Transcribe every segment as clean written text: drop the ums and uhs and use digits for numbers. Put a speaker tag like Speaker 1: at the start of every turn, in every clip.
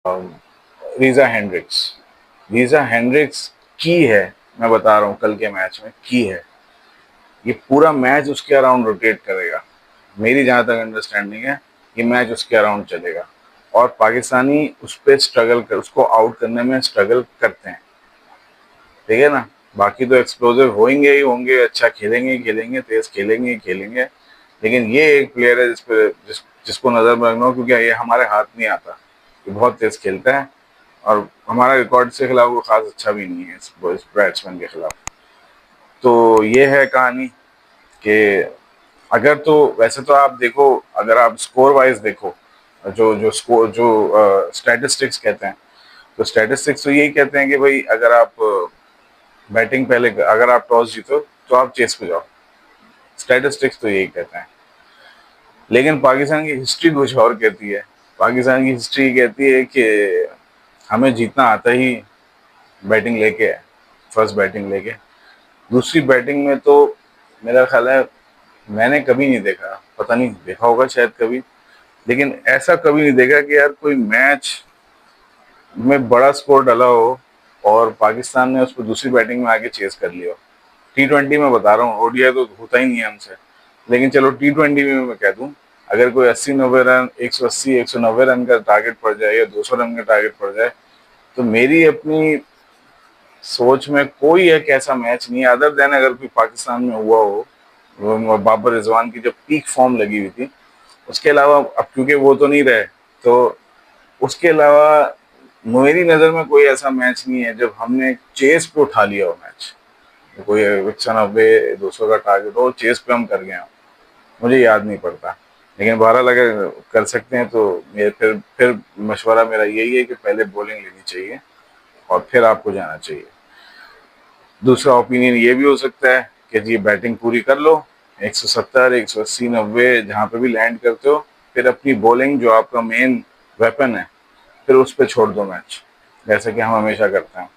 Speaker 1: Reeza Hendricks. Reeza Hendricks की है, मैं बता रहा हूँ, कल के मैच में की है। ये पूरा मैच उसके अराउंड रोटेट करेगा। मेरी जहां तक अंडरस्टैंडिंग है, ये मैच उसके अराउंड चलेगा और पाकिस्तानी उस पर स्ट्रगल कर, उसको आउट करने में स्ट्रगल करते हैं। ठीक है ना। बाकी तो एक्सप्लोसिव होंगे ही होंगे, अच्छा खेलेंगे ही खेलेंगे, तेज खेलेंगे ही खेलेंगे। लेकिन ये एक प्लेयर है जिसको नजर में रखना हो, क्योंकि ये हमारे हाथ नहीं आता। ये बहुत तेज खेलता है और हमारा रिकॉर्ड से खिलाफ वो खास अच्छा भी नहीं है इस बैट्समैन के खिलाफ। तो ये है कहानी कि अगर तो वैसे तो आप देखो, अगर आप स्कोर वाइज देखो, जो जो स्कोर जो स्टैटिस्टिक्स कहते हैं, तो स्टैटिस्टिक्स तो यही कहते हैं कि भाई अगर आप बैटिंग पहले, अगर आप टॉस जीतो तो आप चेस पे जाओ। स्टैटिस्टिक्स तो यही कहते हैं। लेकिन पाकिस्तान की हिस्ट्री कुछ और कहती है। पाकिस्तान की हिस्ट्री कहती है कि हमें जीतना आता ही बैटिंग लेके है, फर्स्ट बैटिंग लेके। दूसरी बैटिंग में तो मेरा ख्याल है मैंने कभी नहीं देखा, पता नहीं देखा होगा शायद कभी, लेकिन ऐसा कभी नहीं देखा कि यार कोई मैच में बड़ा स्कोर डाला हो और पाकिस्तान ने उसको दूसरी बैटिंग में आके चेस कर लिया हो। T20 में बता रहा हूँ, ओडीआई तो होता ही नहीं है हमसे। लेकिन चलो T20 में मैं कह दूं, अगर कोई 80-90 रन, 180 190 रन का टारगेट पड़ जाए या 200 रन का टारगेट पड़ जाए, तो मेरी अपनी सोच में कोई एक ऐसा मैच नहीं है अदर देन अगर कोई पाकिस्तान में हुआ हो, वो बाबर रिजवान की जब पीक फॉर्म लगी हुई थी। उसके अलावा अब क्योंकि वो तो नहीं रहे, तो उसके अलावा मेरी नज़र में कोई ऐसा मैच नहीं है जब हमने चेस पे उठा लिया हो मैच। कोई 190-200 का टारगेट हो, चेस पे हम कर गए हो, मुझे याद नहीं पड़ता। लेकिन बहरहाल अगर कर सकते हैं तो मेरे फिर मशवरा मेरा यही है कि पहले बॉलिंग लेनी चाहिए और फिर आपको जाना चाहिए। दूसरा ओपिनियन ये भी हो सकता है कि जी बैटिंग पूरी कर लो, 170 180 90 जहाँ पे भी लैंड करते हो, फिर अपनी बॉलिंग जो आपका मेन वेपन है, फिर उस पर छोड़ दो मैच, जैसे कि हम हमेशा करते हैं।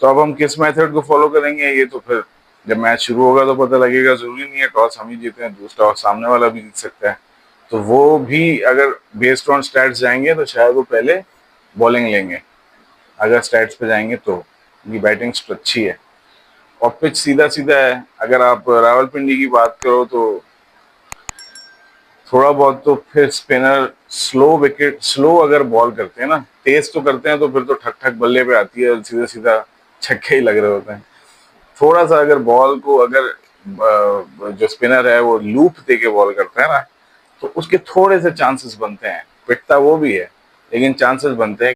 Speaker 1: तो अब हम किस मेथड को फॉलो करेंगे, ये तो फिर जब मैच शुरू होगा तो पता लगेगा। जरूरी नहीं है टॉस हम ही जीते हैं, दूसरा और सामने वाला भी जीत सकता है। तो वो भी अगर बेस्ड ऑन स्टैट्स जाएंगे तो शायद वो पहले बॉलिंग लेंगे, अगर स्टैट्स पे जाएंगे तो। उनकी बैटिंग अच्छी है और पिच सीधा सीधा है। अगर आप रावलपिंडी की बात करो तो थोड़ा बहुत तो फिर स्पिनर स्लो अगर बॉल करते हैं ना, तेज तो करते हैं, तो फिर तो ठक ठक बल्ले पे आती है और सीधा सीधा छक्के ही लग रहे होते हैं। थोड़ा सा अगर बॉल को, अगर जो स्पिनर है वो लूप दे के बॉल करता है ना, तो उसके थोड़े से चांसेस बनते हैं। पिटता वो भी है, लेकिन चांसेस बनते हैं